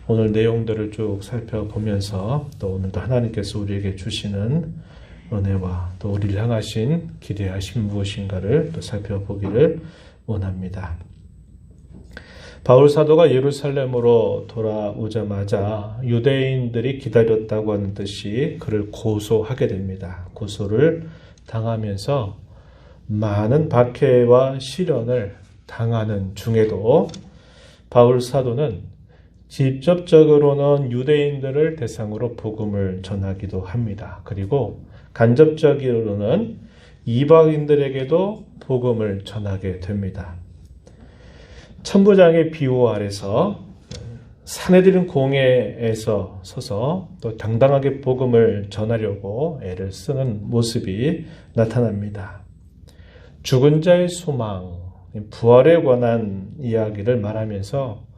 오늘 내용들을 쭉 살펴보면서 또 오늘도 하나님께서 우리에게 주시는 은혜와 또 우리를 향하신 기대하신 무엇인가를 또 살펴보기를 원합니다. 바울 사도가 예루살렘으로 돌아오자마자 유대인들이 기다렸다고 하는 듯이 그를 고소하게 됩니다. 고소를 당하면서 많은 박해와 시련을 당하는 중에도 바울 사도는 직접적으로는 유대인들을 대상으로 복음을 전하기도 합니다. 그리고 간접적으로는 이방인들에게도 복음을 전하게 됩니다. 천부장의 비호 아래서 사내들인 공회에서 서서 또 당당하게 복음을 전하려고 애를 쓰는 모습이 나타납니다. 죽은 자의 소망, 부활에 관한 이야기를 말하면서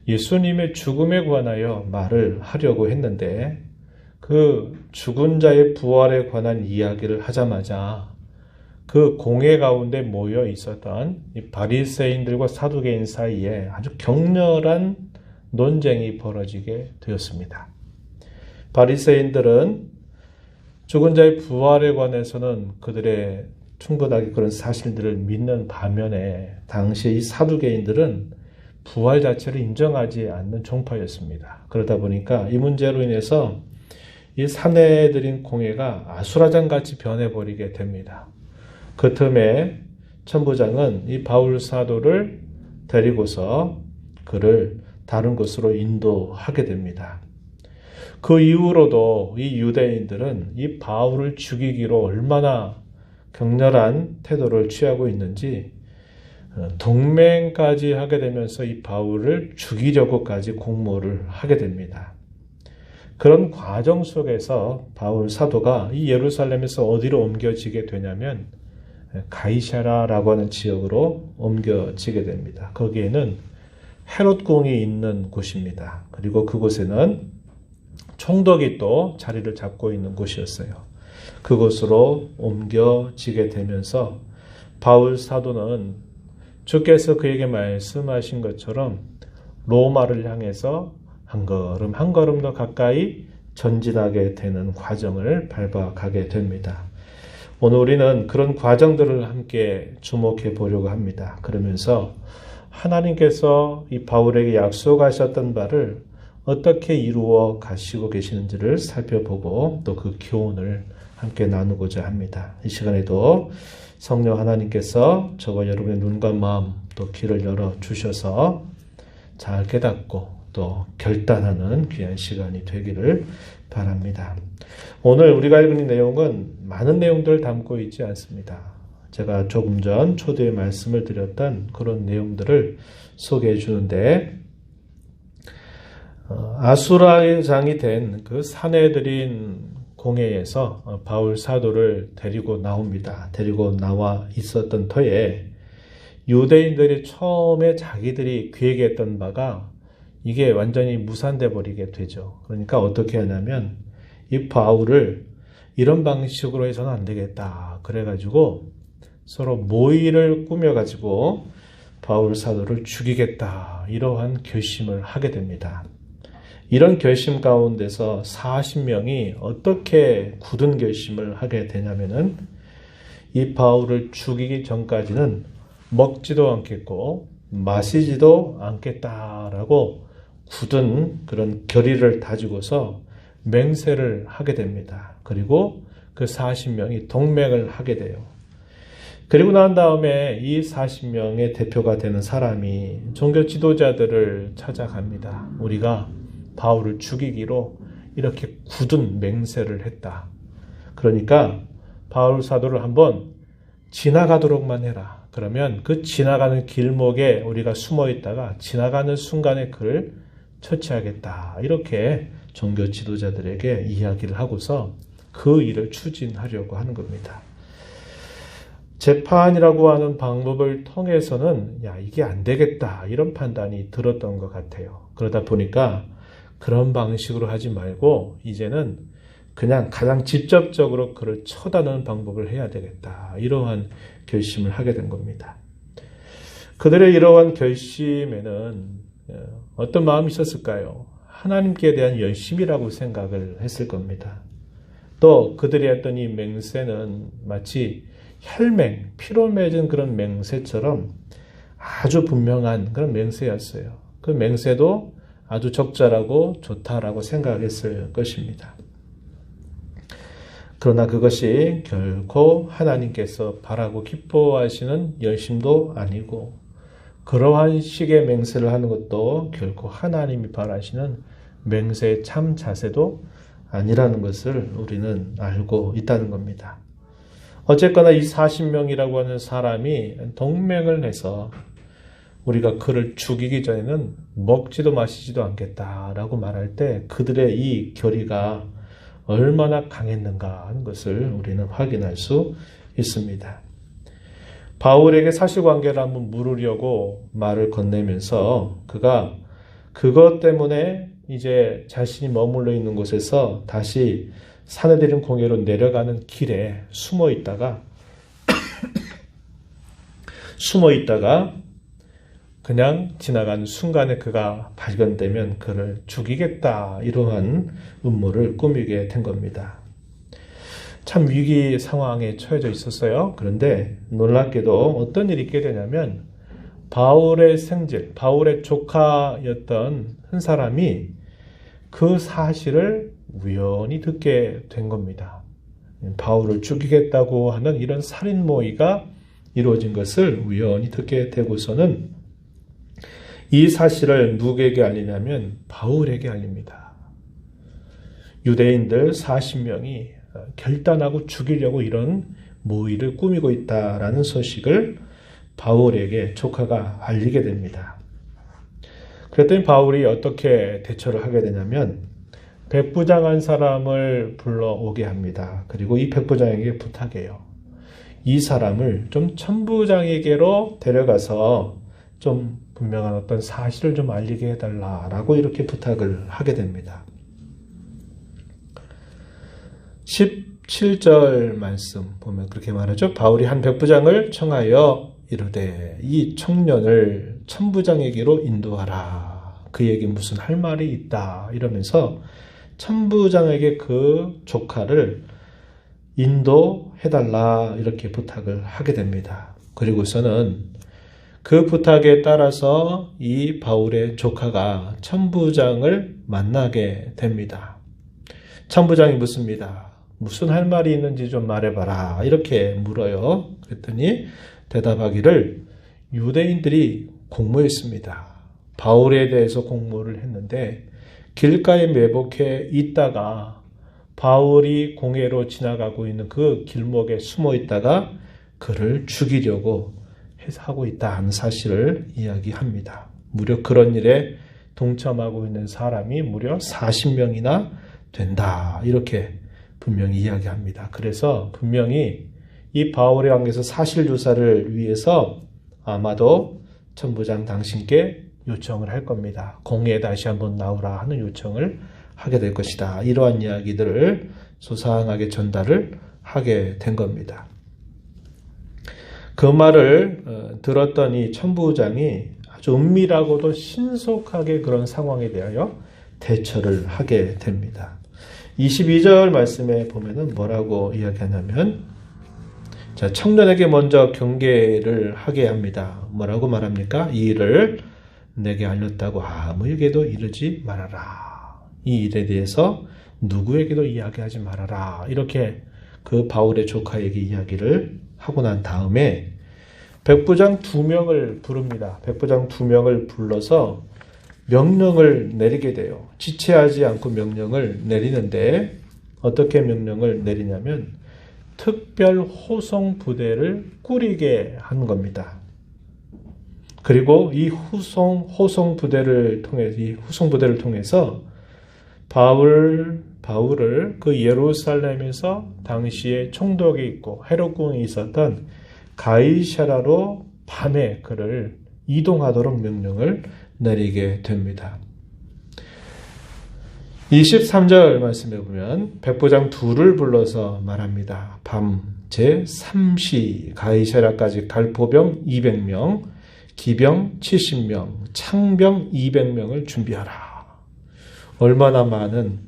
예수님의 죽음에 관하여 말을 하려고 했는데 그 죽은 자의 부활에 관한 이야기를 하자마자 그 공회 가운데 모여 있었던 이 바리새인들과 사두개인 사이에 아주 격렬한 논쟁이 벌어지게 되었습니다. 바리새인들은 죽은 자의 부활에 관해서는 그들의 충분하게 그런 사실들을 믿는 반면에 당시 이 사두개인들은 부활 자체를 인정하지 않는 종파였습니다. 그러다 보니까 이 문제로 인해서 이 사내들인 공회가 아수라장같이 변해버리게 됩니다. 그 틈에 천부장은 이 바울 사도를 데리고서 그를 다른 곳으로 인도하게 됩니다. 그 이후로도 이 유대인들은 이 바울을 죽이기로 얼마나 격렬한 태도를 취하고 있는지 동맹까지 하게 되면서 이 바울을 죽이려고까지 공모를 하게 됩니다. 그런 과정 속에서 바울 사도가 이 예루살렘에서 어디로 옮겨지게 되냐면 가이사라라고 하는 지역으로 옮겨지게 됩니다. 거기에는 헤롯궁이 있는 곳입니다. 그리고 그곳에는 총독이 또 자리를 잡고 있는 곳이었어요. 그곳으로 옮겨지게 되면서 바울 사도는 주께서 그에게 말씀하신 것처럼 로마를 향해서 한 걸음 한 걸음 더 가까이 전진하게 되는 과정을 밟아가게 됩니다. 오늘 우리는 그런 과정들을 함께 주목해 보려고 합니다. 그러면서 하나님께서 이 바울에게 약속하셨던 바를 어떻게 이루어 가시고 계시는지를 살펴보고 또 그 교훈을 함께 나누고자 합니다. 이 시간에도 성령 하나님께서 저와 여러분의 눈과 마음 또 귀를 열어 주셔서 잘 깨닫고 또 결단하는 귀한 시간이 되기를 바랍니다. 오늘 우리가 읽은 내용은 많은 내용들을 담고 있지 않습니다. 제가 조금 전 초대에 말씀을 드렸던 그런 내용들을 소개해 주는데 아수라장이 된 그 사내들인 공회에서 바울 사도를 데리고 나옵니다. 데리고 나와 있었던 터에 유대인들이 처음에 자기들이 계획했던 바가 이게 완전히 무산돼 버리게 되죠. 그러니까 어떻게 하냐면 이 바울을 이런 방식으로 해서는 안 되겠다. 그래가지고 서로 모의를 꾸며가지고 바울 사도를 죽이겠다. 이러한 결심을 하게 됩니다. 이런 결심 가운데서 40명이 어떻게 굳은 결심을 하게 되냐면은 이 바울을 죽이기 전까지는 먹지도 않겠고 마시지도 않겠다라고 굳은 그런 결의를 다지고서 맹세를 하게 됩니다. 그리고 그 40명이 동맹을 하게 돼요. 그리고 난 다음에 이 40명의 대표가 되는 사람이 종교 지도자들을 찾아갑니다. 우리가 바울을 죽이기로 이렇게 굳은 맹세를 했다. 그러니까 바울 사도를 한번 지나가도록만 해라. 그러면 그 지나가는 길목에 우리가 숨어 있다가 지나가는 순간에 그를 처치하겠다. 이렇게 종교 지도자들에게 이야기를 하고서 그 일을 추진하려고 하는 겁니다. 재판이라고 하는 방법을 통해서는 이게 안 되겠다. 이런 판단이 들었던 것 같아요. 그러다 보니까 그런 방식으로 하지 말고 이제는 그냥 가장 직접적으로 그를 처단하는 방법을 해야 되겠다. 이러한 결심을 하게 된 겁니다. 그들의 이러한 결심에는 어떤 마음이 있었을까요? 하나님께 대한 열심이라고 생각을 했을 겁니다. 또 그들이 했던 이 맹세는 마치 혈맹, 피로 맺은 그런 맹세처럼 아주 분명한 그런 맹세였어요. 그 맹세도 아주 적절하고 좋다라고 생각했을 것입니다. 그러나 그것이 결코 하나님께서 바라고 기뻐하시는 열심도 아니고 그러한 식의 맹세를 하는 것도 결코 하나님이 바라시는 맹세의 참 자세도 아니라는 것을 우리는 알고 있다는 겁니다. 어쨌거나 이 40명이라고 하는 사람이 동맹을 해서 우리가 그를 죽이기 전에는 먹지도 마시지도 않겠다라고 말할 때 그들의 이 결의가 얼마나 강했는가 하는 것을 우리는 확인할 수 있습니다. 바울에게 사실관계를 한번 물으려고 말을 건네면서 그가 그것 때문에 이제 자신이 머물러 있는 곳에서 다시 사내들인 공회로 내려가는 길에 숨어 있다가 그냥 지나가는 순간에 그가 발견되면 그를 죽이겠다 이러한 음모를 꾸미게 된 겁니다. 참 위기 상황에 처해져 있었어요. 그런데 놀랍게도 어떤 일이 있게 되냐면 바울의 생질, 바울의 조카였던 한 사람이 그 사실을 우연히 듣게 된 겁니다. 바울을 죽이겠다고 하는 이런 살인 모의가 이루어진 것을 우연히 듣게 되고서는 이 사실을 누구에게 알리냐면 바울에게 알립니다. 유대인들 40명이 결단하고 죽이려고 이런 모의를 꾸미고 있다라는 소식을 바울에게 조카가 알리게 됩니다. 그랬더니 바울이 어떻게 대처를 하게 되냐면 백부장한 사람을 불러오게 합니다. 그리고 이 백부장에게 부탁해요. 이 사람을 좀 천부장에게로 데려가서 좀 분명한 어떤 사실을 좀 알리게 해달라라고 이렇게 부탁을 하게 됩니다. 17절 말씀 보면 그렇게 말하죠. 바울이 한 백부장을 청하여 이르되 이 청년을 천부장에게로 인도하라. 그에게 무슨 할 말이 있다. 이러면서 천부장에게 그 조카를 인도해달라 이렇게 부탁을 하게 됩니다. 그리고서는 그 부탁에 따라서 이 바울의 조카가 천부장을 만나게 됩니다. 천부장이 묻습니다. 무슨 할 말이 있는지 좀 말해봐라. 이렇게 물어요. 그랬더니 대답하기를 유대인들이 공모했습니다. 바울에 대해서 공모를 했는데 길가에 매복해 있다가 바울이 공회로 지나가고 있는 그 길목에 숨어 있다가 그를 죽이려고 하고 있다는 사실을 이야기합니다. 무려 그런 일에 동참하고 있는 사람이 무려 40명이나 된다. 이렇게 분명히 이야기합니다. 그래서 분명히 이 바울에 관해서 사실조사를 위해서 아마도 천부장 당신께 요청을 할 겁니다. 공회에 다시 한번 나오라 하는 요청을 하게 될 것이다. 이러한 이야기들을 소상하게 전달을 하게 된 겁니다. 그 말을 들었던 이 천부장이 아주 은밀하고도 신속하게 그런 상황에 대하여 대처를 하게 됩니다. 22절 말씀에 보면은 뭐라고 이야기하냐면 자, 청년에게 먼저 경계를 하게 합니다. 뭐라고 말합니까? 이 일을 내게 알렸다고 아무에게도 이르지 말아라. 이 일에 대해서 누구에게도 이야기하지 말아라. 이렇게 그 바울의 조카에게 이야기를 하고 난 다음에 백부장 2명을 부릅니다. 백부장 2명을 불러서 명령을 내리게 돼요. 지체하지 않고 명령을 내리는데 어떻게 명령을 내리냐면 특별 호송 부대를 꾸리게 한 겁니다. 그리고 이 호송 부대를 통해서 바울을 그 예루살렘에서 당시에 총독이 있고 헤롯궁이 있었던 가이사랴로 밤에 그를 이동하도록 명령을 내리게 됩니다. 23절 말씀에 보면 백부장 둘을 불러서 말합니다. 밤 제3시 가이사랴까지 갈 보병 200명, 기병 70명, 창병 200명을 준비하라. 얼마나 많은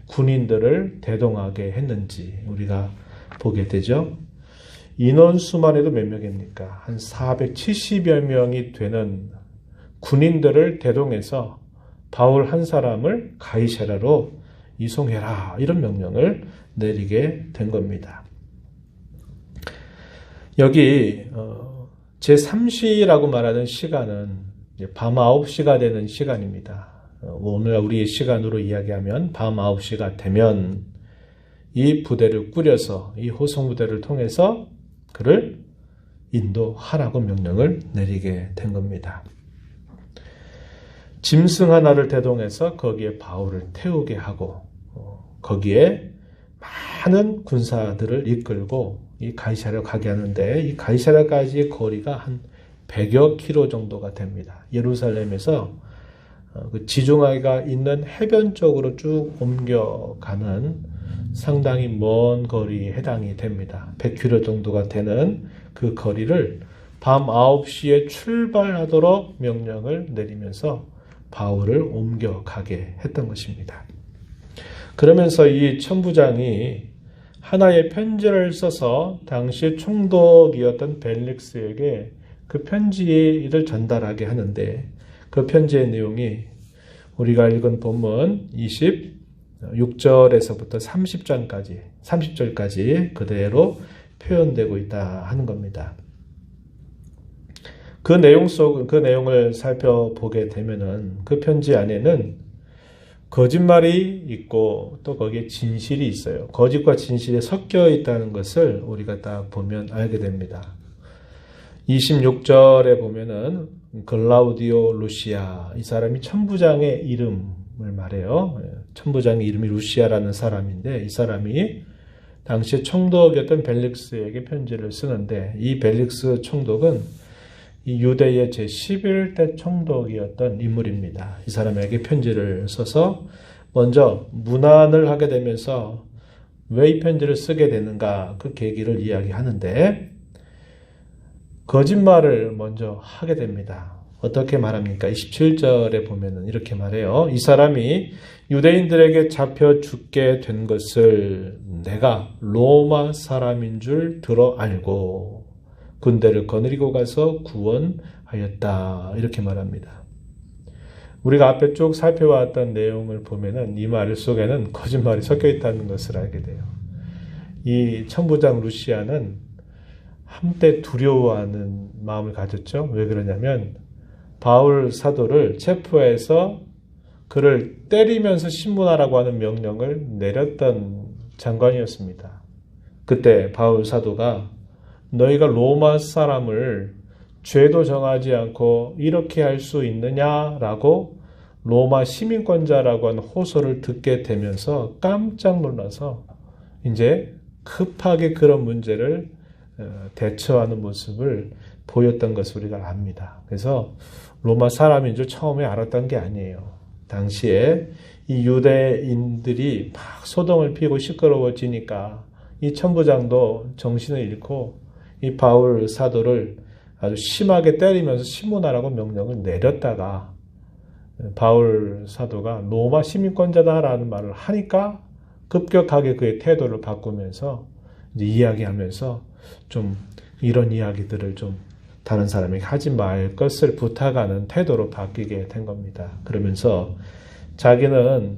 군인들을 대동하게 했는지 우리가 보게 되죠. 인원수만 해도 몇 명입니까? 한 470여 명이 되는 군인들을 대동해서 바울 한 사람을 가이사랴로 이송해라, 이런 명령을 내리게 된 겁니다. 여기 제3시라고 말하는 시간은 밤 9시가 되는 시간입니다. 오늘 우리의 시간으로 이야기하면 밤 9시가 되면 이 부대를 꾸려서 이 호송부대를 통해서 그를 인도하라고 명령을 내리게 된 겁니다. 짐승 하나를 대동해서 거기에 바울을 태우게 하고 거기에 많은 군사들을 이끌고 이 가이사랴로 가게 하는데, 이 가이사랴까지의 거리가 한 100여 킬로 정도가 됩니다. 예루살렘에서 그 지중해가 있는 해변 쪽으로 쭉 옮겨가는 상당히 먼 거리에 해당이 됩니다. 100km 정도가 되는 그 거리를 밤 9시에 출발하도록 명령을 내리면서 바울을 옮겨가게 했던 것입니다. 그러면서 이 천부장이 하나의 편지를 써서 당시 총독이었던 벨릭스에게 그 편지를 전달하게 하는데, 그 편지의 내용이 우리가 읽은 본문 26절에서부터 30절까지 그대로 표현되고 있다 하는 겁니다. 그 내용을 살펴보게 되면은 그 편지 안에는 거짓말이 있고 또 거기에 진실이 있어요. 거짓과 진실이 섞여 있다는 것을 우리가 딱 보면 알게 됩니다. 26절에 보면은 글라우디오 루시아, 이 사람이 천부장의 이름을 말해요. 천부장의 이름이 루시아라는 사람인데, 이 사람이 당시 총독이었던 벨릭스에게 편지를 쓰는데, 이 벨릭스 총독은 이 유대의 제11대 총독이었던 인물입니다. 이 사람에게 편지를 써서 먼저 문안을 하게 되면서 왜 이 편지를 쓰게 되는가, 그 계기를 이야기하는데, 거짓말을 먼저 하게 됩니다. 어떻게 말합니까? 27절에 보면은 이렇게 말해요. 이 사람이 유대인들에게 잡혀 죽게 된 것을 내가 로마 사람인 줄 들어 알고 군대를 거느리고 가서 구원하였다, 이렇게 말합니다. 우리가 앞에 쭉 살펴왔던 내용을 보면은 이 말 속에는 거짓말이 섞여 있다는 것을 알게 돼요. 이 천부장 루시아는 한때 두려워하는 마음을 가졌죠. 왜 그러냐면 바울 사도를 체포해서 그를 때리면서 신문하라고 하는 명령을 내렸던 장관이었습니다. 그때 바울 사도가 너희가 로마 사람을 죄도 정하지 않고 이렇게 할 수 있느냐라고 로마 시민권자라고 하는 호소를 듣게 되면서 깜짝 놀라서 이제 급하게 그런 문제를 대처하는 모습을 보였던 것을 우리가 압니다. 그래서 로마 사람인 줄 처음에 알았던 게 아니에요. 당시에 이 유대인들이 막 소동을 피우고 시끄러워지니까 이 천부장도 정신을 잃고 이 바울 사도를 아주 심하게 때리면서 신문하라고 명령을 내렸다가 바울 사도가 로마 시민권자다라는 말을 하니까 급격하게 그의 태도를 바꾸면서 이제 이야기하면서 좀 이런 이야기들을 좀 다른 사람에게 하지 말 것을 부탁하는 태도로 바뀌게 된 겁니다. 그러면서 자기는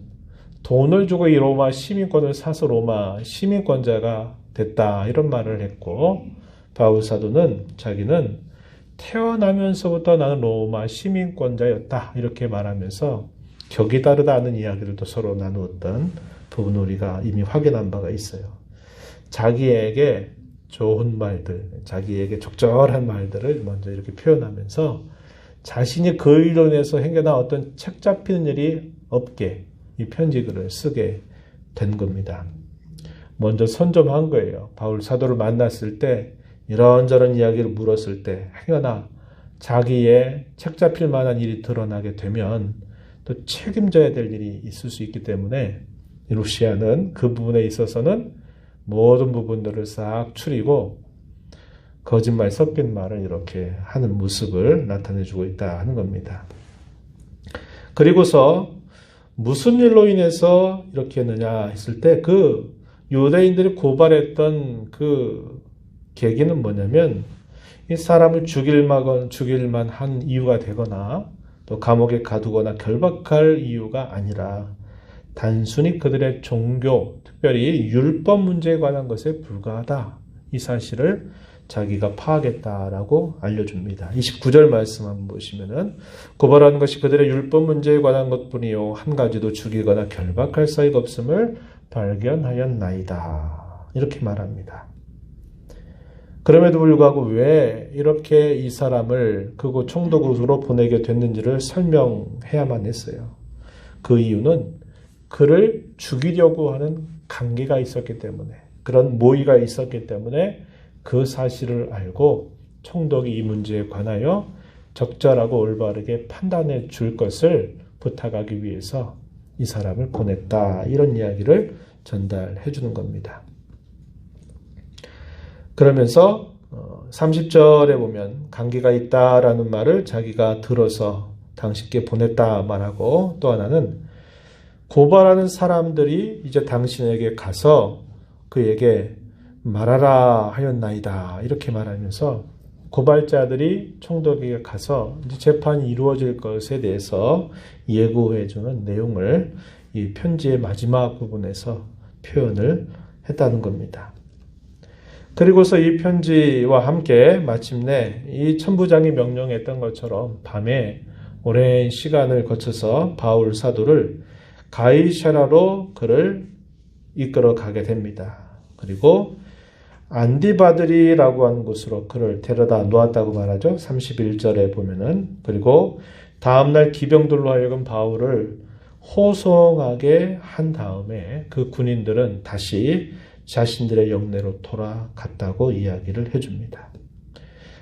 돈을 주고 이 로마 시민권을 사서 로마 시민권자가 됐다, 이런 말을 했고, 바울 사도는 자기는 태어나면서부터 나는 로마 시민권자였다, 이렇게 말하면서 격이 다르다는 이야기를 또 서로 나누었던 부분을 우리가 이미 확인한 바가 있어요. 자기에게 좋은 말들, 자기에게 적절한 말들을 먼저 이렇게 표현하면서 자신이 그 일로 인해서 행여나 어떤 책 잡히는 일이 없게 이 편지글을 쓰게 된 겁니다. 먼저 선점한 거예요. 바울 사도를 만났을 때 이런저런 이야기를 물었을 때 행여나 자기의 책 잡힐 만한 일이 드러나게 되면 또 책임져야 될 일이 있을 수 있기 때문에 루시아는 그 부분에 있어서는 모든 부분들을 싹 추리고 거짓말 섞인 말을 이렇게 하는 모습을 나타내주고 있다 하는 겁니다. 그리고서 무슨 일로 인해서 이렇게 했느냐 했을 때 그 유대인들이 고발했던 그 계기는 뭐냐면 이 사람을 죽일 만한 이유가 되거나 또 감옥에 가두거나 결박할 이유가 아니라 단순히 그들의 종교, 특별히 율법 문제에 관한 것에 불과하다. 이 사실을 자기가 파악했다라고 알려줍니다. 29절 말씀 한번 보시면은 고발하는 것이 그들의 율법 문제에 관한 것뿐이요 한 가지도 죽이거나 결박할 사이가 없음을 발견하였나이다. 이렇게 말합니다. 그럼에도 불구하고 왜 이렇게 이 사람을 그곳 총독으로 보내게 됐는지를 설명해야만 했어요. 그 이유는 그를 죽이려고 하는 관계가 있었기 때문에, 그런 모의가 있었기 때문에 그 사실을 알고 총독이 이 문제에 관하여 적절하고 올바르게 판단해 줄 것을 부탁하기 위해서 이 사람을 보냈다. 이런 이야기를 전달해 주는 겁니다. 그러면서 30절에 보면 관계가 있다라는 말을 자기가 들어서 당신께 보냈다 말하고, 또 하나는 고발하는 사람들이 이제 당신에게 가서 그에게 말하라 하였나이다. 이렇게 말하면서 고발자들이 총독에게 가서 이제 재판이 이루어질 것에 대해서 예고해 주는 내용을 이 편지의 마지막 부분에서 표현을 했다는 겁니다. 그리고서 이 편지와 함께 마침내 이 천부장이 명령했던 것처럼 밤에 오랜 시간을 거쳐서 바울 사도를 가이사랴로 그를 이끌어 가게 됩니다. 그리고 안디바드리라고 하는 곳으로 그를 데려다 놓았다고 말하죠. 31절에 보면은. 그리고 다음날 기병들로 하여금 바울을 호송하게 한 다음에 그 군인들은 다시 자신들의 영내로 돌아갔다고 이야기를 해줍니다.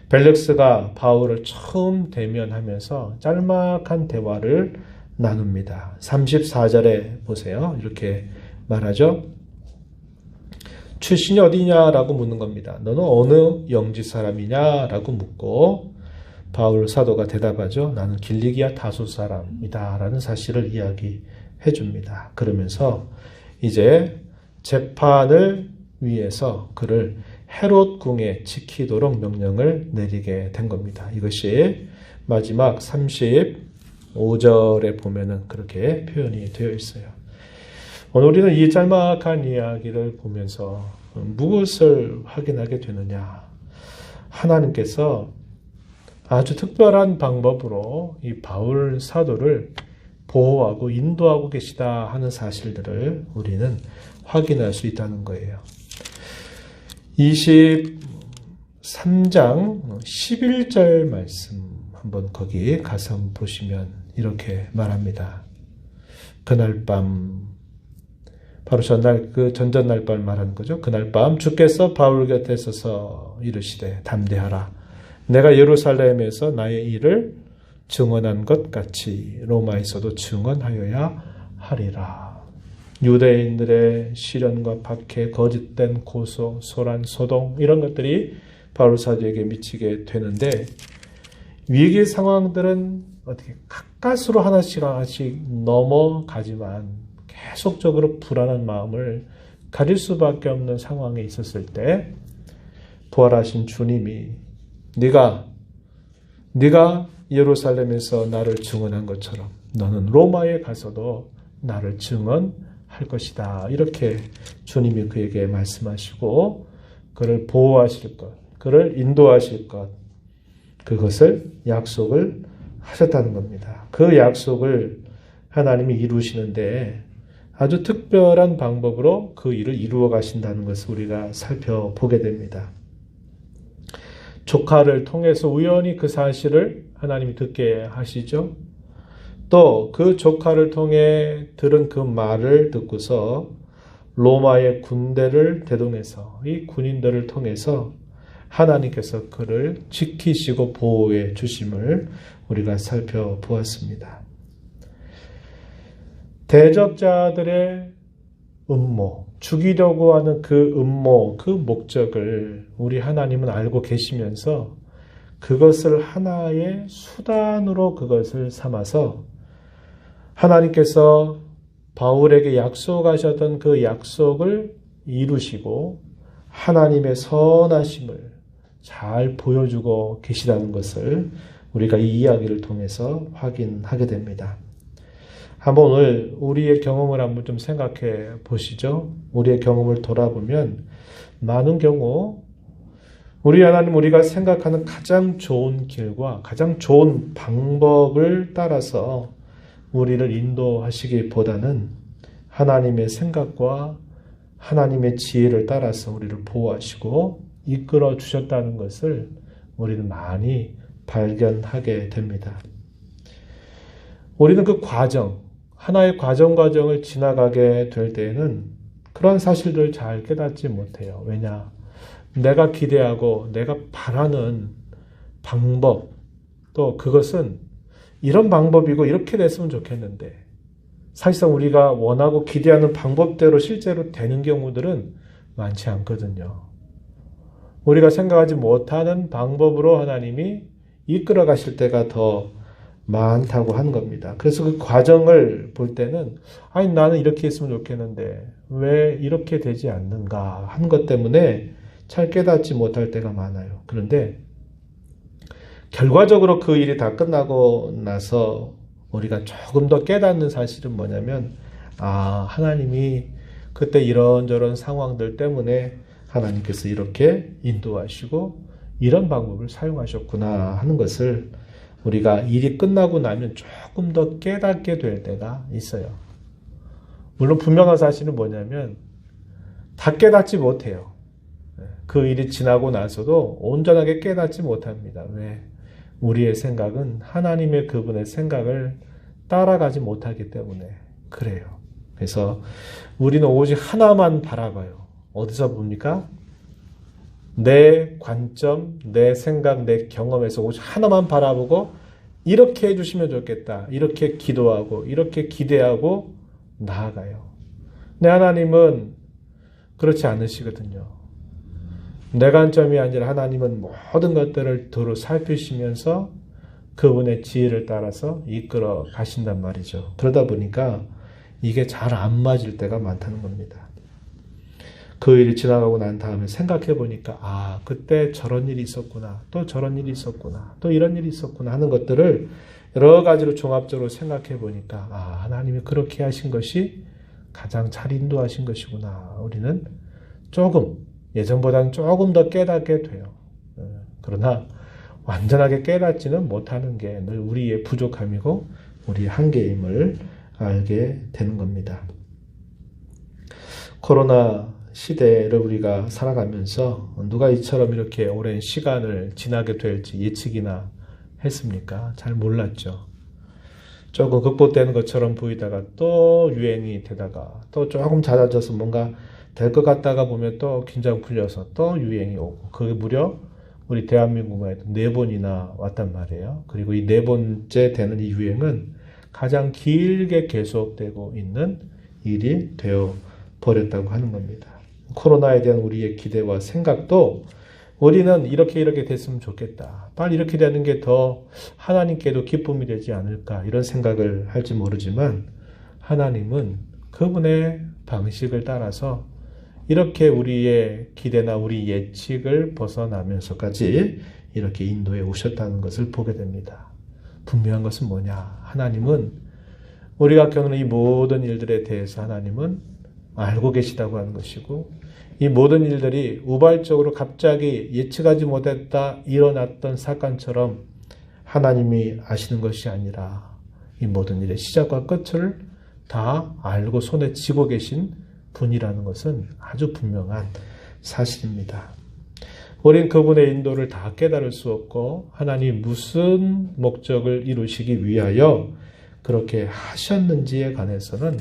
벨릭스가 바울을 처음 대면하면서 짤막한 대화를 나눕니다. 34절에 보세요. 이렇게 말하죠. 출신이 어디냐라고 묻는 겁니다. 너는 어느 영지 사람이냐라고 묻고 바울 사도가 대답하죠. 나는 길리기아 다소 사람이다 라는 사실을 이야기해 줍니다. 그러면서 이제 재판을 위해서 그를 헤롯 궁에 지키도록 명령을 내리게 된 겁니다. 이것이 마지막 35절에 보면은 그렇게 표현이 되어 있어요. 오늘 우리는 이 짤막한 이야기를 보면서 무엇을 확인하게 되느냐? 하나님께서 아주 특별한 방법으로 이 바울 사도를 보호하고 인도하고 계시다 하는 사실들을 우리는 확인할 수 있다는 거예요. 23장 11절 말씀 한번 거기 가서 한번 보시면 이렇게 말합니다. 그날 밤, 바로 전날 그 전전날 밤 말하는 거죠. 그날 밤 주께서 바울 곁에 서서 이르시되 담대하라. 내가 예루살렘에서 나의 일을 증언한 것 같이 로마에서도 증언하여야 하리라. 유대인들의 시련과 박해, 거짓된 고소, 소란, 소동 이런 것들이 바울 사도에게 미치게 되는데 위기 상황들은 어떻게 가까스로 하나씩 넘어가지만 계속적으로 불안한 마음을 가질 수밖에 없는 상황에 있었을 때 부활하신 주님이 네가 예루살렘에서 나를 증언한 것처럼 너는 로마에 가서도 나를 증언할 것이다. 이렇게 주님이 그에게 말씀하시고 그를 보호하실 것, 그를 인도하실 것, 그것을 약속을 하셨다는 겁니다. 그 약속을 하나님이 이루시는데 아주 특별한 방법으로 그 일을 이루어 가신다는 것을 우리가 살펴보게 됩니다. 조카를 통해서 우연히 그 사실을 하나님이 듣게 하시죠. 또 그 조카를 통해 들은 그 말을 듣고서 로마의 군대를 대동해서 이 군인들을 통해서 하나님께서 그를 지키시고 보호해 주심을 우리가 살펴보았습니다. 대적자들의 음모, 죽이려고 하는 그 음모, 그 목적을 우리 하나님은 알고 계시면서 그것을 하나의 수단으로 그것을 삼아서 하나님께서 바울에게 약속하셨던 그 약속을 이루시고 하나님의 선하심을 잘 보여주고 계시다는 것을 우리가 이 이야기를 통해서 확인하게 됩니다. 한번 오늘 우리의 경험을 한번 좀 생각해 보시죠. 우리의 경험을 돌아보면 많은 경우 우리 하나님 우리가 생각하는 가장 좋은 길과 가장 좋은 방법을 따라서 우리를 인도하시기보다는 하나님의 생각과 하나님의 지혜를 따라서 우리를 보호하시고 이끌어 주셨다는 것을 우리는 많이 발견하게 됩니다. 우리는 그 과정, 하나의 과정을 지나가게 될 때에는 그런 사실들을 잘 깨닫지 못해요. 왜냐? 내가 기대하고 내가 바라는 방법, 또 그것은 이런 방법이고 이렇게 됐으면 좋겠는데 사실상 우리가 원하고 기대하는 방법대로 실제로 되는 경우들은 많지 않거든요. 우리가 생각하지 못하는 방법으로 하나님이 이끌어 가실 때가 더 많다고 하는 겁니다. 그래서 그 과정을 볼 때는 아니 나는 이렇게 했으면 좋겠는데 왜 이렇게 되지 않는가 하는 것 때문에 잘 깨닫지 못할 때가 많아요. 그런데 결과적으로 그 일이 다 끝나고 나서 우리가 조금 더 깨닫는 사실은 뭐냐면 하나님이 그때 이런저런 상황들 때문에 하나님께서 이렇게 인도하시고 이런 방법을 사용하셨구나 하는 것을 우리가 일이 끝나고 나면 조금 더 깨닫게 될 때가 있어요. 물론 분명한 사실은 뭐냐면 다 깨닫지 못해요. 그 일이 지나고 나서도 온전하게 깨닫지 못합니다. 왜? 우리의 생각은 하나님의 그분의 생각을 따라가지 못하기 때문에 그래요. 그래서 우리는 오직 하나만 바라봐요. 어디서 봅니까? 내 관점, 내 생각, 내 경험에서 오직 하나만 바라보고 이렇게 해주시면 좋겠다. 이렇게 기도하고 이렇게 기대하고 나아가요. 근데 하나님은 그렇지 않으시거든요. 내 관점이 아니라 하나님은 모든 것들을 두루 살피시면서 그분의 지혜를 따라서 이끌어 가신단 말이죠. 그러다 보니까 이게 잘 안 맞을 때가 많다는 겁니다. 그 일이 지나가고 난 다음에 생각해 보니까 그때 저런 일이 있었구나. 또 저런 일이 있었구나. 또 이런 일이 있었구나 하는 것들을 여러 가지로 종합적으로 생각해 보니까 하나님이 그렇게 하신 것이 가장 잘 인도하신 것이구나. 우리는 예전보다는 조금 더 깨닫게 돼요. 그러나 완전하게 깨닫지는 못하는 게 늘 우리의 부족함이고 우리의 한계임을 알게 되는 겁니다. 코로나 시대를 우리가 살아가면서 누가 이처럼 이렇게 오랜 시간을 지나게 될지 예측이나 했습니까? 잘 몰랐죠. 조금 극복되는 것처럼 보이다가 또 유행이 되다가 또 조금 잦아져서 뭔가 될 것 같다가 보면 또 긴장 풀려서 또 유행이 오고 그게 무려 우리 대한민국에 4번이나 왔단 말이에요. 그리고 이 4번째 되는 이 유행은 가장 길게 계속되고 있는 일이 되어 버렸다고 하는 겁니다. 코로나에 대한 우리의 기대와 생각도 우리는 이렇게 됐으면 좋겠다. 빨리 이렇게 되는 게 더 하나님께도 기쁨이 되지 않을까 이런 생각을 할지 모르지만 하나님은 그분의 방식을 따라서 이렇게 우리의 기대나 우리 예측을 벗어나면서까지 이렇게 인도해 오셨다는 것을 보게 됩니다. 분명한 것은 뭐냐? 하나님은 우리가 겪는 이 모든 일들에 대해서 하나님은 알고 계시다고 하는 것이고 이 모든 일들이 우발적으로 갑자기 예측하지 못했다 일어났던 사건처럼 하나님이 아시는 것이 아니라 이 모든 일의 시작과 끝을 다 알고 손에 쥐고 계신 분이라는 것은 아주 분명한 사실입니다. 우린 그분의 인도를 다 깨달을 수 없고 하나님 무슨 목적을 이루시기 위하여 그렇게 하셨는지에 관해서는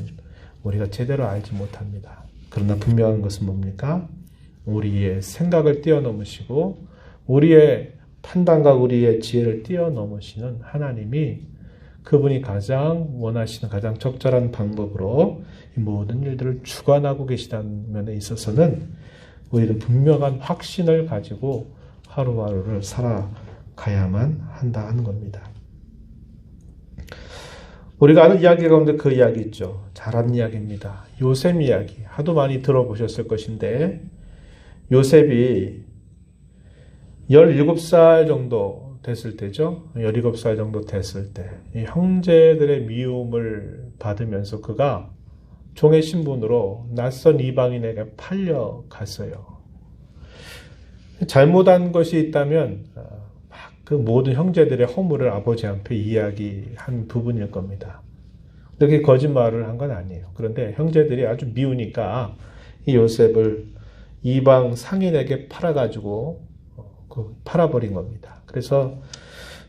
우리가 제대로 알지 못합니다. 그러나 분명한 것은 뭡니까? 우리의 생각을 뛰어넘으시고 우리의 판단과 우리의 지혜를 뛰어넘으시는 하나님이 그분이 가장 원하시는 가장 적절한 방법으로 이 모든 일들을 주관하고 계시다는 면에 있어서는 우리는 분명한 확신을 가지고 하루하루를 살아가야만 한다 하는 겁니다. 우리가 아는 이야기 가운데 그 이야기 있죠. 잘 아는 이야기입니다. 요셉 이야기. 하도 많이 들어보셨을 것인데 요셉이 17살 정도 됐을 때죠. 17살 정도 됐을 때 이 형제들의 미움을 받으면서 그가 종의 신분으로 낯선 이방인에게 팔려갔어요. 잘못한 것이 있다면 그 모든 형제들의 허물을 아버지 앞에 이야기한 부분일 겁니다. 그렇게 거짓말을 한 건 아니에요. 그런데 형제들이 아주 미우니까 이 요셉을 이방 상인에게 팔아가지고 팔아버린 겁니다. 그래서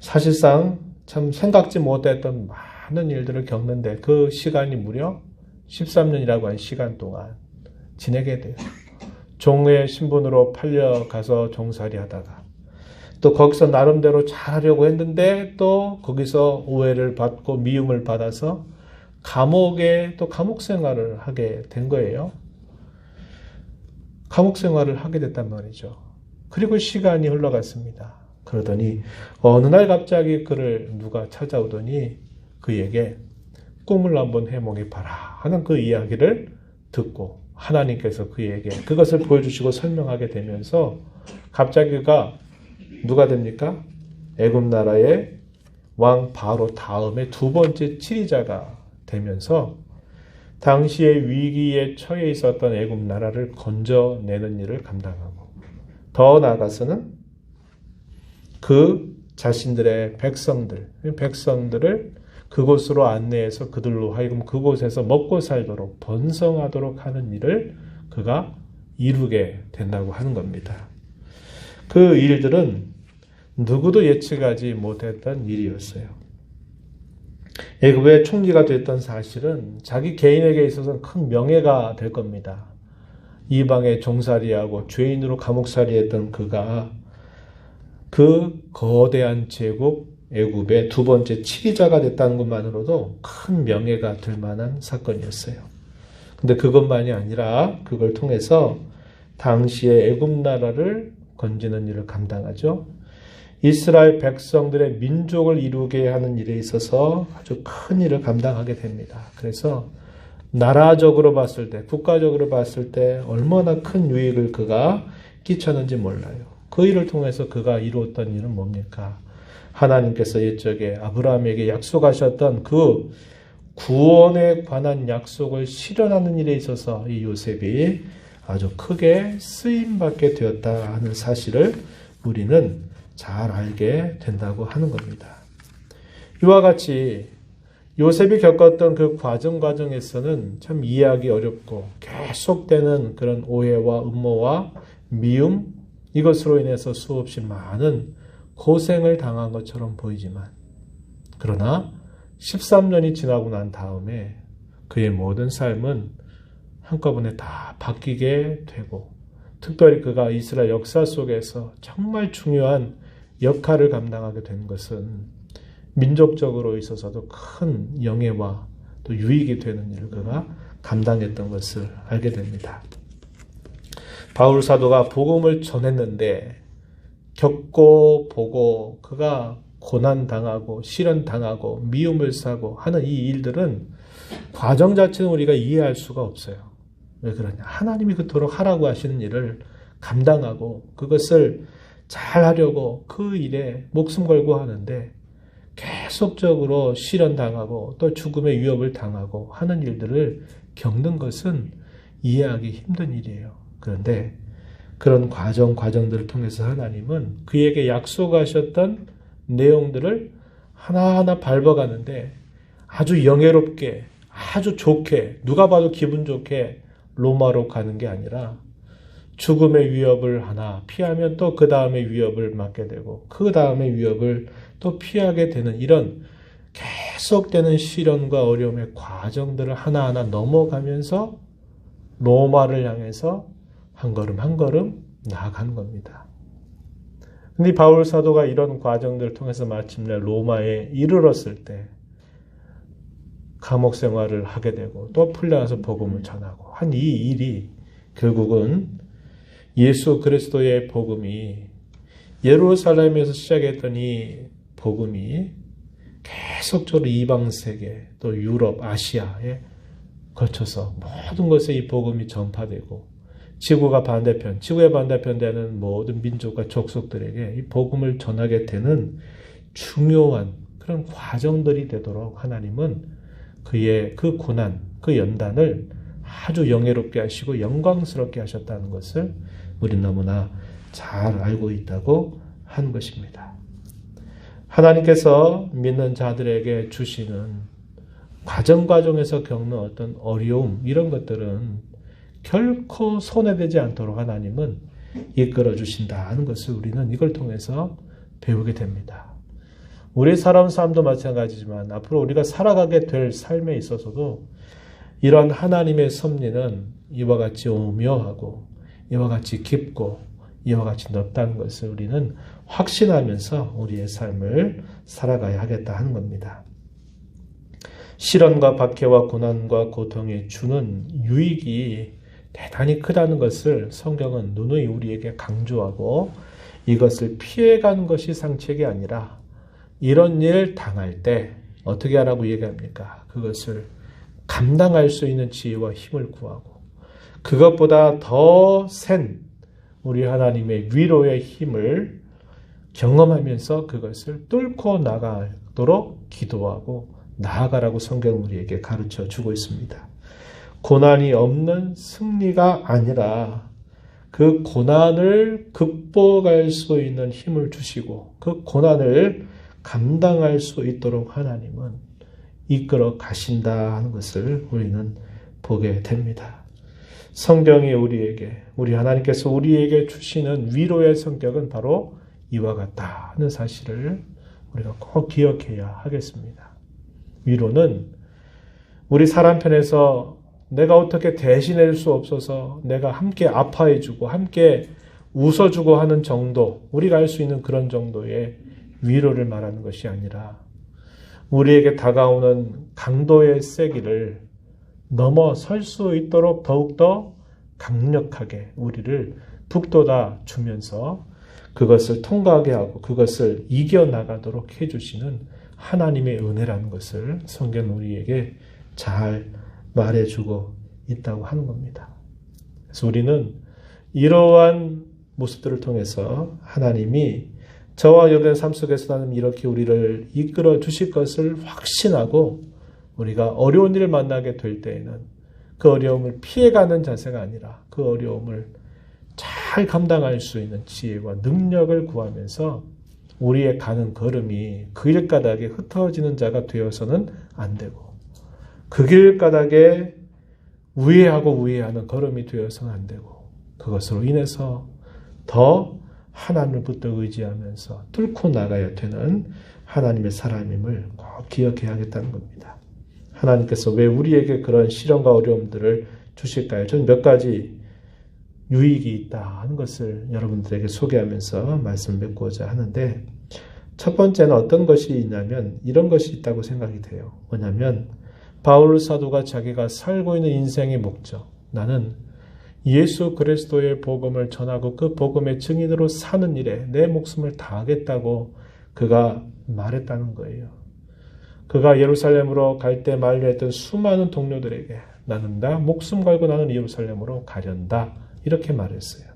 사실상 참 생각지 못했던 많은 일들을 겪는데 그 시간이 무려 13년이라고 하는 시간 동안 지내게 돼요. 종의 신분으로 팔려가서 종살이 하다가 또 거기서 나름대로 잘하려고 했는데 또 거기서 오해를 받고 미움을 받아서 감옥에 또 감옥 생활을 하게 된 거예요. 감옥 생활을 하게 됐단 말이죠. 그리고 시간이 흘러갔습니다. 그러더니 어느 날 갑자기 그를 누가 찾아오더니 그에게 꿈을 한번 해몽해봐라 하는 그 이야기를 듣고 하나님께서 그에게 그것을 보여주시고 설명하게 되면서 갑자기 그가 누가 됩니까? 애굽 나라의 왕 바로 다음에 두 번째 치리자가 되면서 당시의 위기에 처해 있었던 애굽 나라를 건져내는 일을 감당하고 더 나아가서는 그 자신들의 백성들을 그곳으로 안내해서 그들로 하여금 그곳에서 먹고 살도록 번성하도록 하는 일을 그가 이루게 된다고 하는 겁니다. 그 일들은 누구도 예측하지 못했던 일이었어요. 애굽의 총리가 됐던 사실은 자기 개인에게 있어서는 큰 명예가 될 겁니다. 이방에 종살이하고 죄인으로 감옥살이했던 그가 그 거대한 제국 애굽의 두 번째 치리자가 됐다는 것만으로도 큰 명예가 될 만한 사건이었어요. 근데 그것만이 아니라 그걸 통해서 당시의 애굽 나라를 건지는 일을 감당하죠. 이스라엘 백성들의 민족을 이루게 하는 일에 있어서 아주 큰 일을 감당하게 됩니다. 그래서 나라적으로 봤을 때, 국가적으로 봤을 때 얼마나 큰 유익을 그가 끼쳤는지 몰라요. 그 일을 통해서 그가 이루었던 일은 뭡니까? 하나님께서 옛적에 아브라함에게 약속하셨던 그 구원에 관한 약속을 실현하는 일에 있어서 이 요셉이 아주 크게 쓰임받게 되었다 하는 사실을 우리는 잘 알게 된다고 하는 겁니다. 이와 같이 요셉이 겪었던 그 과정에서는 참 이해하기 어렵고 계속되는 그런 오해와 음모와 미움, 이것으로 인해서 수없이 많은 고생을 당한 것처럼 보이지만 그러나 13년이 지나고 난 다음에 그의 모든 삶은 한꺼번에 다 바뀌게 되고 특별히 그가 이스라엘 역사 속에서 정말 중요한 역할을 감당하게 된 것은 민족적으로 있어서도 큰 영예와 또 유익이 되는 일을 그가 감당했던 것을 알게 됩니다. 바울 사도가 복음을 전했는데 겪고 보고 그가 고난당하고 시련당하고 미움을 사고 하는 이 일들은 과정 자체는 우리가 이해할 수가 없어요. 왜 그러냐? 하나님이 그토록 하라고 하시는 일을 감당하고 그것을 잘 하려고 그 일에 목숨 걸고 하는데 계속적으로 시련당하고 또 죽음의 위협을 당하고 하는 일들을 겪는 것은 이해하기 힘든 일이에요. 그런데 그런 과정들을 통해서 하나님은 그에게 약속하셨던 내용들을 하나하나 밟아가는데 아주 영예롭게 아주 좋게 누가 봐도 기분 좋게 로마로 가는 게 아니라 죽음의 위협을 하나 피하면 또 그 다음에 위협을 맞게 되고 그 다음에 위협을 또 피하게 되는 이런 계속되는 시련과 어려움의 과정들을 하나하나 넘어가면서 로마를 향해서 한 걸음 한 걸음 나아가는 겁니다. 근데 바울 사도가 이런 과정들을 통해서 마침내 로마에 이르렀을 때 감옥 생활을 하게 되고 또 풀려나서 복음을 전하고 한 이 일이 결국은 예수 그리스도의 복음이 예루살렘에서 시작했던 이 복음이 계속적으로 이방 세계, 또 유럽, 아시아에 거쳐서 모든 곳에 이 복음이 전파되고 지구의 반대편 되는 모든 민족과 족속들에게 이 복음을 전하게 되는 중요한 그런 과정들이 되도록 하나님은 그의 그 고난, 그 연단을 아주 영예롭게 하시고 영광스럽게 하셨다는 것을 우리는 너무나 잘 알고 있다고 하는 것입니다. 하나님께서 믿는 자들에게 주시는 과정에서 겪는 어떤 어려움, 이런 것들은 결코 손해되지 않도록 하나님은 이끌어 주신다는 것을 우리는 이걸 통해서 배우게 됩니다. 우리 삶도 마찬가지지만 앞으로 우리가 살아가게 될 삶에 있어서도 이런 하나님의 섭리는 이와 같이 오묘하고 이와 같이 깊고 이와 같이 넓다는 것을 우리는 확신하면서 우리의 삶을 살아가야 하겠다 하는 겁니다. 시련과 박해와 고난과 고통이 주는 유익이 대단히 크다는 것을 성경은 누누이 우리에게 강조하고 이것을 피해가는 것이 상책이 아니라 이런 일 당할 때 어떻게 하라고 얘기합니까? 그것을 감당할 수 있는 지혜와 힘을 구하고 그것보다 더 센 우리 하나님의 위로의 힘을 경험하면서 그것을 뚫고 나가도록 기도하고 나아가라고 성경은 우리에게 가르쳐 주고 있습니다. 고난이 없는 승리가 아니라 그 고난을 극복할 수 있는 힘을 주시고 그 고난을 감당할 수 있도록 하나님은 이끌어 가신다 하는 것을 우리는 보게 됩니다. 성경이 우리 하나님께서 우리에게 주시는 위로의 성격은 바로 이와 같다 하는 사실을 우리가 꼭 기억해야 하겠습니다. 위로는 우리 사람 편에서 내가 어떻게 대신할 수 없어서 내가 함께 아파해주고 함께 웃어주고 하는 정도, 우리가 할 수 있는 그런 정도의 위로를 말하는 것이 아니라 우리에게 다가오는 강도의 세기를 넘어설 수 있도록 더욱더 강력하게 우리를 북돋아 주면서 그것을 통과하게 하고 그것을 이겨나가도록 해주시는 하나님의 은혜라는 것을 성경은 우리에게 잘 말해주고 있다고 하는 겁니다. 그래서 우리는 이러한 모습들을 통해서 하나님이 저와 여러분의 삶 속에서 하나님 이렇게 우리를 이끌어 주실 것을 확신하고 우리가 어려운 일을 만나게 될 때에는 그 어려움을 피해가는 자세가 아니라 그 어려움을 잘 감당할 수 있는 지혜와 능력을 구하면서 우리의 가는 걸음이 그 길가닥에 흩어지는 자가 되어서는 안 되고 그 길가닥에 우회하는 걸음이 되어서는 안 되고 그것으로 인해서 더 하나님을 붙들어 의지하면서 뚫고 나가야 되는 하나님의 사람임을 꼭 기억해야겠다는 겁니다. 하나님께서 왜 우리에게 그런 시련과 어려움들을 주실까요? 저는 몇 가지 유익이 있다 하는 것을 여러분들에게 소개하면서 말씀을 맺고자 하는데 첫 번째는 어떤 것이 있냐면 이런 것이 있다고 생각이 돼요. 뭐냐면 바울 사도가 자기가 살고 있는 인생의 목적, 나는 예수 그리스도의 복음을 전하고 그 복음의 증인으로 사는 일에 내 목숨을 다하겠다고 그가 말했다는 거예요. 그가 예루살렘으로 갈 때 만류했던 수많은 동료들에게 나는 목숨 걸고 나는 예루살렘으로 가련다 이렇게 말했어요.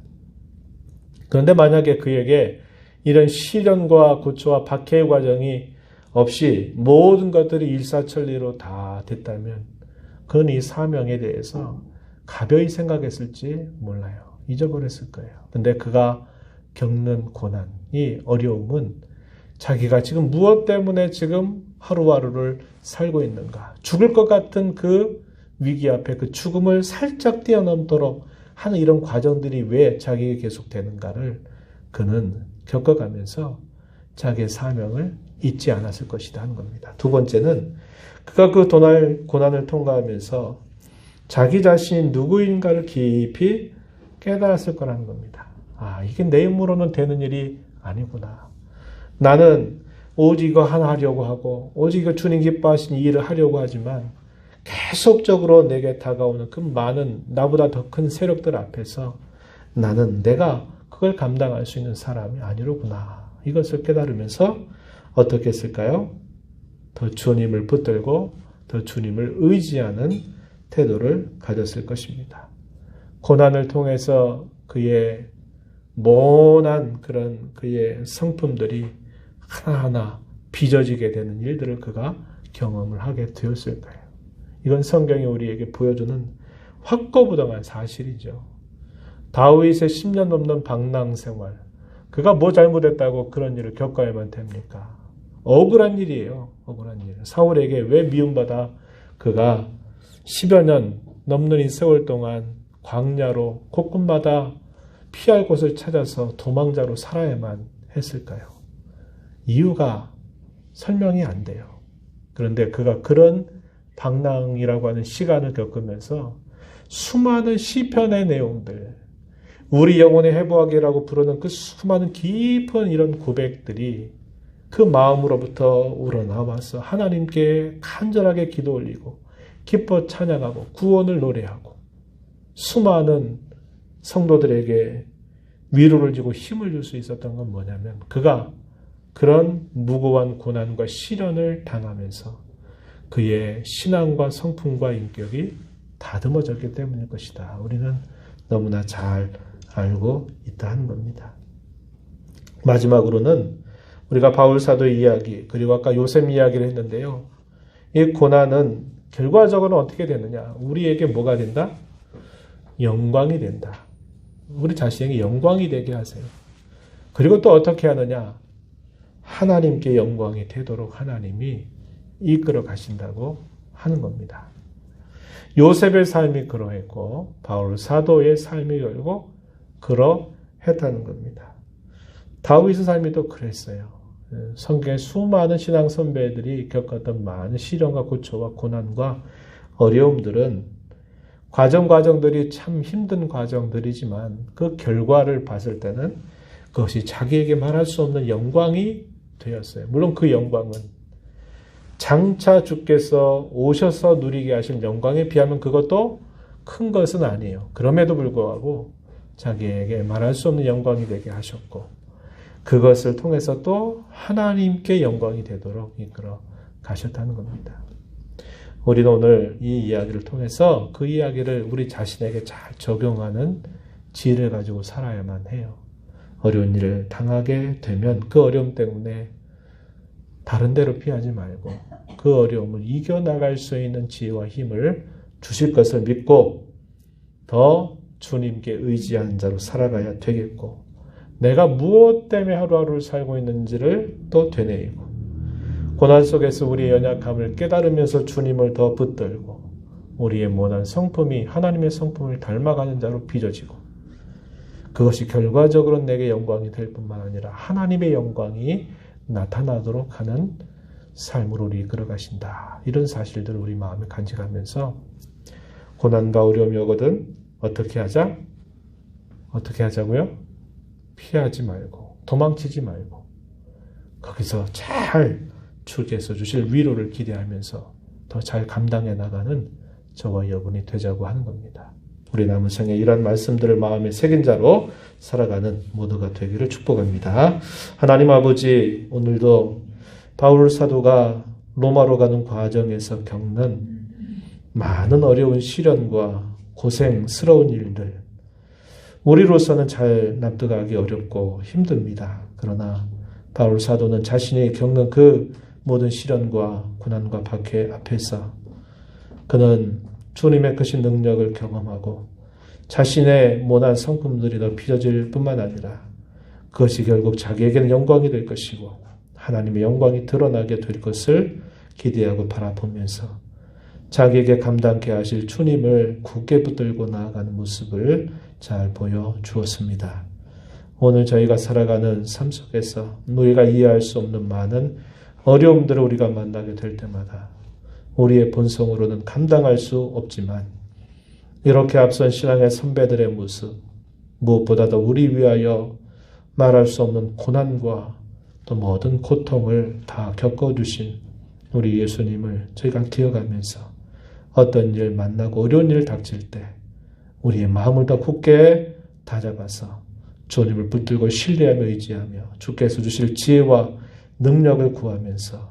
그런데 만약에 그에게 이런 시련과 고초와 박해의 과정이 없이 모든 것들이 일사천리로 다 됐다면 그는 이 사명에 대해서 가벼이 생각했을지 몰라요. 잊어버렸을 거예요. 근데 그가 겪는 고난, 이 어려움은 자기가 지금 무엇 때문에 지금 하루하루를 살고 있는가. 죽을 것 같은 그 위기 앞에 그 죽음을 살짝 뛰어넘도록 하는 이런 과정들이 왜 자기에게 계속되는가를 그는 겪어가면서 자기의 사명을 잊지 않았을 것이다 하는 겁니다. 두 번째는 그가 그 고난을 통과하면서 자기 자신이 누구인가를 깊이 깨달았을 거라는 겁니다. 이게 내 힘으로는 되는 일이 아니구나. 나는 오직 이거 하나 하려고 하고 오직 이거 주님 기뻐하신 이 일을 하려고 하지만 계속적으로 내게 다가오는 그 많은 나보다 더 큰 세력들 앞에서 나는 내가 그걸 감당할 수 있는 사람이 아니로구나. 이것을 깨달으면서 어떻게 했을까요? 더 주님을 붙들고 더 주님을 의지하는 태도를 가졌을 것입니다. 고난을 통해서 그의 모난 그런 그의 성품들이 하나하나 빚어지게 되는 일들을 그가 경험을 하게 되었을 거예요. 이건 성경이 우리에게 보여주는 확고부동한 사실이죠. 다윗의 10년 넘는 방랑 생활, 그가 뭐 잘못했다고 그런 일을 겪어야만 됩니까? 억울한 일이에요. 억울한 일. 사울에게 왜 미움받아 그가 10여 년 넘는 이 세월 동안 광야로 곳곳마다 피할 곳을 찾아서 도망자로 살아야만 했을까요? 이유가 설명이 안 돼요. 그런데 그가 그런 방랑이라고 하는 시간을 겪으면서 수많은 시편의 내용들, 우리 영혼의 해부하기라고 부르는 그 수많은 깊은 이런 고백들이 그 마음으로부터 우러나와서 하나님께 간절하게 기도 올리고 기뻐 찬양하고 구원을 노래하고 수많은 성도들에게 위로를 주고 힘을 줄 수 있었던 건 뭐냐면 그가 그런 무고한 고난과 시련을 당하면서 그의 신앙과 성품과 인격이 다듬어졌기 때문일 것이다. 우리는 너무나 잘 알고 있다 하는 겁니다. 마지막으로는 우리가 바울 사도의 이야기 그리고 아까 요셉 이야기를 했는데요. 이 고난은 결과적으로 어떻게 되느냐? 우리에게 뭐가 된다? 영광이 된다. 우리 자신에게 영광이 되게 하세요. 그리고 또 어떻게 하느냐? 하나님께 영광이 되도록 하나님이 이끌어 가신다고 하는 겁니다. 요셉의 삶이 그러했고 바울 사도의 삶이 결국 그러했다는 겁니다. 다윗의 삶이 또 그랬어요. 성경의 수많은 신앙 선배들이 겪었던 많은 시련과 고초와 고난과 어려움들은 과정들이 참 힘든 과정들이지만 그 결과를 봤을 때는 그것이 자기에게 말할 수 없는 영광이 되었어요. 물론 그 영광은 장차 주께서 오셔서 누리게 하신 영광에 비하면 그것도 큰 것은 아니에요. 그럼에도 불구하고 자기에게 말할 수 없는 영광이 되게 하셨고 그것을 통해서 또 하나님께 영광이 되도록 이끌어 가셨다는 겁니다. 우리는 오늘 이 이야기를 통해서 그 이야기를 우리 자신에게 잘 적용하는 지혜를 가지고 살아야만 해요. 어려운 일을 당하게 되면 그 어려움 때문에 다른 데로 피하지 말고 그 어려움을 이겨나갈 수 있는 지혜와 힘을 주실 것을 믿고 더 주님께 의지하는 자로 살아가야 되겠고 내가 무엇 때문에 하루하루를 살고 있는지를 또 되뇌이고 고난 속에서 우리의 연약함을 깨달으면서 주님을 더 붙들고 우리의 모난 성품이 하나님의 성품을 닮아가는 자로 빚어지고 그것이 결과적으로 내게 영광이 될 뿐만 아니라 하나님의 영광이 나타나도록 하는 삶으로 우리 이끌어 가신다. 이런 사실들을 우리 마음에 간직하면서 고난과 어려움이 오거든 어떻게 하자? 어떻게 하자고요? 피하지 말고 도망치지 말고 거기서 잘 주께서 주실 위로를 기대하면서 더 잘 감당해 나가는 저와 여러분이 되자고 하는 겁니다. 우리 남은 생에 이런 말씀들을 마음에 새긴 자로 살아가는 모두가 되기를 축복합니다. 하나님 아버지 오늘도 바울 사도가 로마로 가는 과정에서 겪는 많은 어려운 시련과 고생스러운 일들 우리로서는 잘 납득하기 어렵고 힘듭니다. 그러나 바울 사도는 자신이 겪는 그 모든 시련과 고난과 박해 앞에서 그는 주님의 크신 능력을 경험하고 자신의 모난 성품들이 더 빚어질 뿐만 아니라 그것이 결국 자기에게는 영광이 될 것이고 하나님의 영광이 드러나게 될 것을 기대하고 바라보면서 자기에게 감당케 하실 주님을 굳게 붙들고 나아가는 모습을 잘 보여주었습니다. 오늘 저희가 살아가는 삶 속에서 우리가 이해할 수 없는 많은 어려움들을 우리가 만나게 될 때마다 우리의 본성으로는 감당할 수 없지만 이렇게 앞선 신앙의 선배들의 모습 무엇보다도 우리 위하여 말할 수 없는 고난과 또 모든 고통을 다 겪어주신 우리 예수님을 저희가 기억하면서 어떤 일 만나고 어려운 일 닥칠 때 우리의 마음을 더 굳게 다잡아서 주님을 붙들고 신뢰하며 의지하며 주께서 주실 지혜와 능력을 구하면서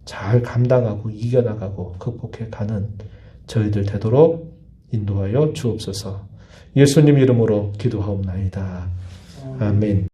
잘 감당하고 이겨나가고 극복해 가는 저희들 되도록 인도하여 주옵소서. 예수님 이름으로 기도하옵나이다. 아멘.